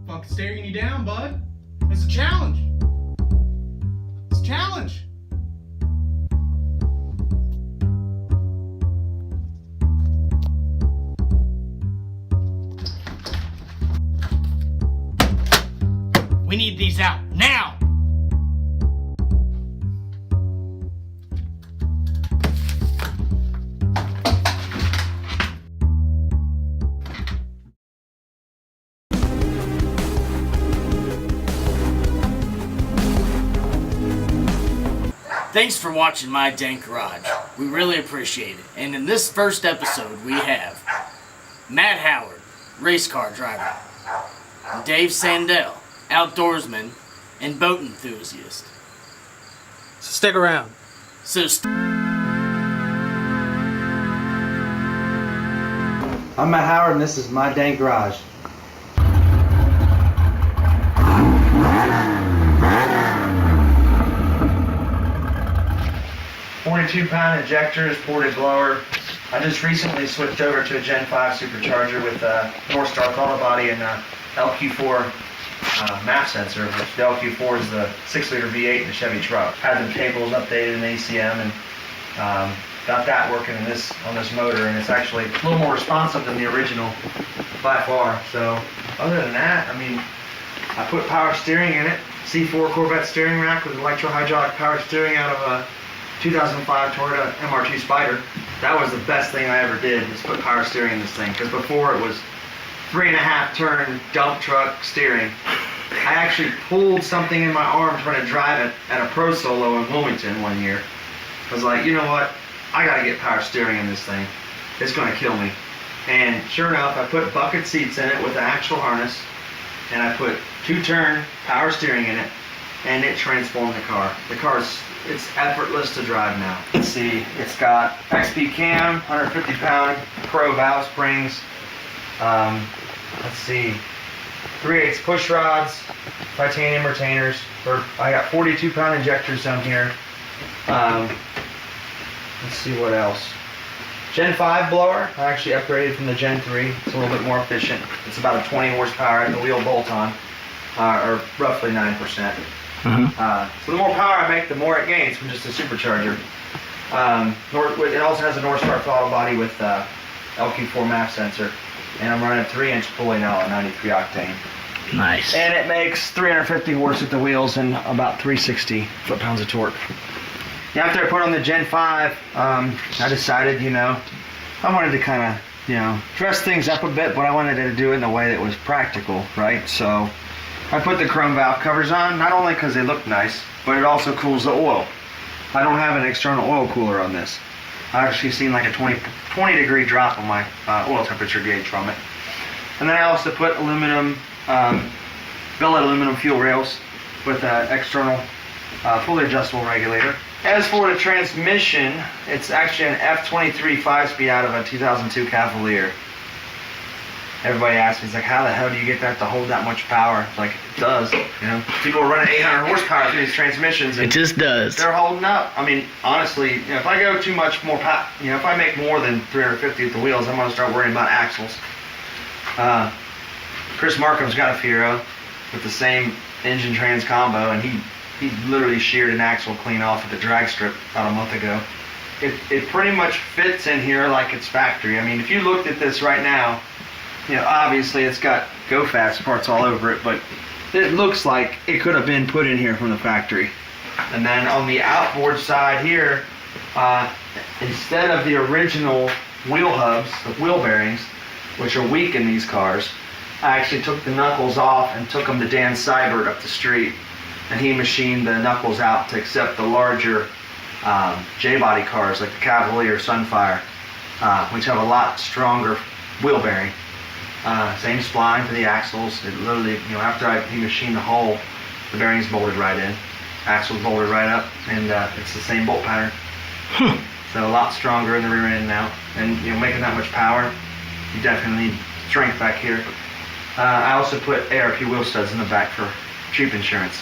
Fucking staring you down, bud. It's a challenge. It's a challenge. We need these out now. Thanks for watching my Dank Garage. We really appreciate it. And in this first episode, we have Matt Howard, race car driver, Dave Sandell, outdoorsman and boat enthusiast. So stick around. I'm Matt Howard, and this is my Dank Garage. £42 injectors, ported blower. I just recently switched over to a Gen 5 supercharger with North Star throttle body and LQ4 map sensor, which the LQ4 is the 6-liter V8 in the Chevy truck. Had the cables updated in ACM and got that working on this motor, and it's actually a little more responsive than the original by far. So other than that, I mean, I put power steering in it, C4 Corvette steering rack with electro-hydraulic power steering out of a 2005 Toyota MR2 Spider. That was the best thing I ever did, was put power steering in this thing, because before it was 3.5 turn dump truck steering. I actually pulled something in my arm trying to drive it at a pro solo in Wilmington one year. I was like, you know what, I gotta get power steering in this thing. It's gonna kill me. And sure enough, I put bucket seats in it with an actual harness, and I put 2-turn power steering in it, and it transformed the car. The car's, it's effortless to drive now. Let's see, it's got XP cam, 150-pound pro valve springs. Let's see, 3/8 push rods, titanium retainers. I got 42-pound injectors down here. Let's see what else. Gen 5 blower. I actually upgraded from the Gen 3. It's a little bit more efficient. It's about a 20 horsepower at the wheel bolt-on, or roughly 9%. So the more power I make, the more it gains from just a supercharger. It also has a North Star throttle body with LQ4 map sensor, and I'm running 3-inch pulley now at 93 octane. Nice. And it makes 350 horse at the wheels and about 360 foot-pounds of torque. Yeah, after I put on the Gen 5, I decided, I wanted to kind of, dress things up a bit, but I wanted to do it in a way that was practical, right? So I put the chrome valve covers on, not only because they look nice, but it also cools the oil. I don't have an external oil cooler on this. I've actually seen like a 20 degree drop on my oil temperature gauge from it. And then I also put aluminum, billet aluminum fuel rails with an external fully adjustable regulator. As for the transmission, it's actually an F23 5-speed out of a 2002 Cavalier. Everybody asks me, it's like, how the hell do you get that to hold that much power? It's like, it does, People are running 800 horsepower through these transmissions. And it just does. They're holding up. I mean, honestly, if I go too much more power, if I make more than 350 at the wheels, I'm going to start worrying about axles. Chris Markham's got a Fiero with the same engine trans combo, and he literally sheared an axle clean off at the drag strip about a month ago. It pretty much fits in here like it's factory. I mean, if you looked at this right now, obviously it's got go fast parts all over it, but it looks like it could have been put in here from the factory. And then on the outboard side here, instead of the original wheel hubs, the wheel bearings, which are weak in these cars, I actually took the knuckles off and took them to Dan Seibert up the street, and he machined the knuckles out to accept the larger J-body cars like the Cavalier, Sunfire, which have a lot stronger wheel bearing. Same spline for the axles. It literally, after he machined the hole, the bearings bolted right in, axles bolted right up, and it's the same bolt pattern. So a lot stronger in the rear end now, and making that much power, you definitely need strength back here. I also put ARP wheel studs in the back for cheap insurance.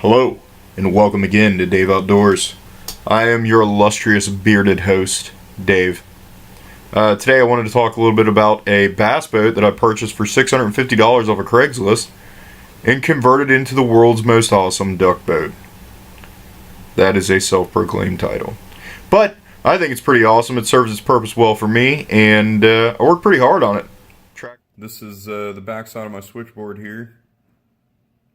Hello, and welcome again to Dave Outdoors. I am your illustrious bearded host, Dave. Today I wanted to talk a little bit about a bass boat that I purchased for $650 off of Craigslist and converted into the world's most awesome duck boat. That is a self-proclaimed title. But I think it's pretty awesome. It serves its purpose well for me, and I worked pretty hard on it. This is the back side of my switchboard here.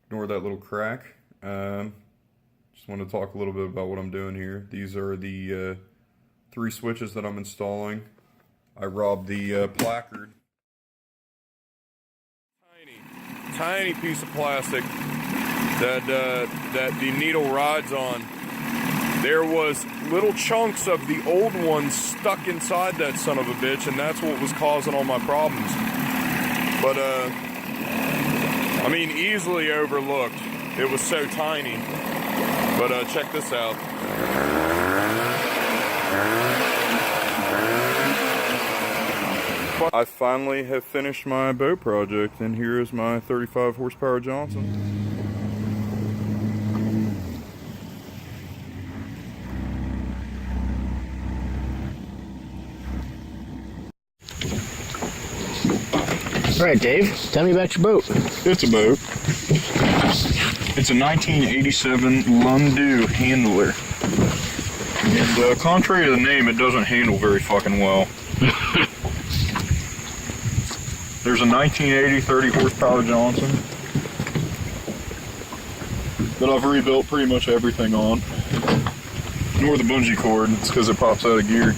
Ignore that little crack. Just want to talk a little bit about what I'm doing here. These are the 3 switches that I'm installing. I robbed the placard. Tiny piece of plastic that the needle rides on. There was little chunks of the old ones stuck inside that son of a bitch, and that's what was causing all my problems. But I mean, easily overlooked. It was so tiny. But check this out. I finally have finished my boat project, and here is my 35 horsepower Johnson. All right, Dave, tell me about your boat. It's a boat. It's a 1987 Lundu handler. And contrary to the name, it doesn't handle very fucking well. There's a 1980 30 horsepower Johnson that I've rebuilt pretty much everything on. Ignore the bungee cord, it's because it pops out of gear.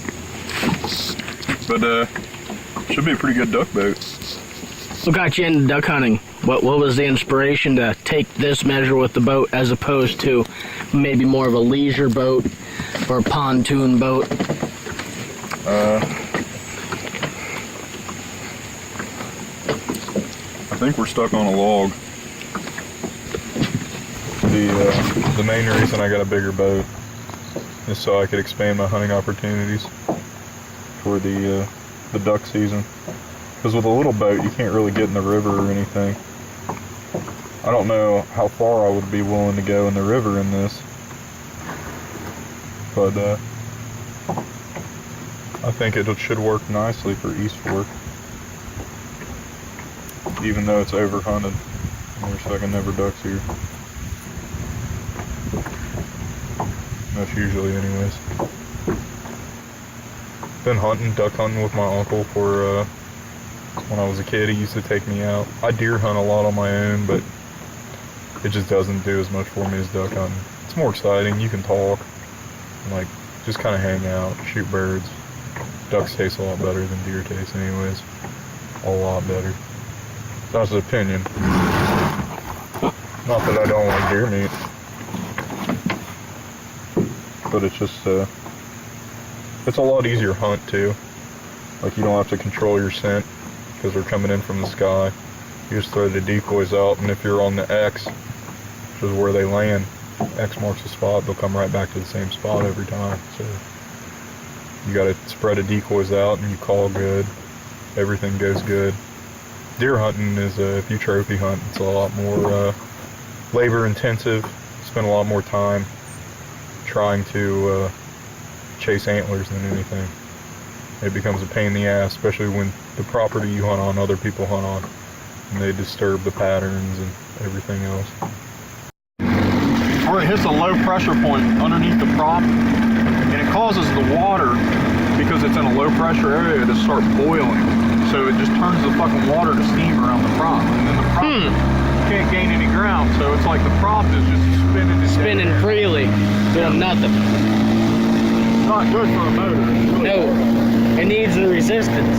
But should be a pretty good duck boat. What got you into duck hunting? What was the inspiration to take this measure with the boat as opposed to maybe more of a leisure boat or a pontoon boat? I think we're stuck on a log. The main reason I got a bigger boat is so I could expand my hunting opportunities for the duck season. Because with a little boat, you can't really get in the river or anything. I don't know how far I would be willing to go in the river in this, but I think it should work nicely for east fork, even though it's over hunted. There's fucking never ducks here. That's usually anyways. Been duck hunting with my uncle for when I was a kid. He used to take me out. I deer hunt a lot on my own, but it just doesn't do as much for me as duck hunting. It's more exciting. You can talk, like, just kind of hang out, shoot birds. Ducks taste a lot better than deer taste anyways. A lot better. That's an opinion. Not that I don't like deer meat, but it's just, it's a lot easier hunt too. Like, you don't have to control your scent because they're coming in from the sky. You just throw the decoys out, and if you're on the X, which is where they land, X marks the spot, they'll come right back to the same spot every time. So you gotta spread the decoys out and you call good. Everything goes good. Deer hunting is, if you trophy hunt, it's a lot more labor intensive. Spend a lot more time trying to chase antlers than anything. It becomes a pain in the ass, especially when the property you hunt on, other people hunt on, and they disturb the patterns and everything else. Where it hits a low pressure point underneath the prop, and it causes the water, because it's in a low pressure area, to start boiling. So it just turns the fucking water to steam around the prop, and then the prop can't gain any ground, so it's like the prop is just spinning freely, doing nothing. Not good for a motor. Really no, it needs the resistance.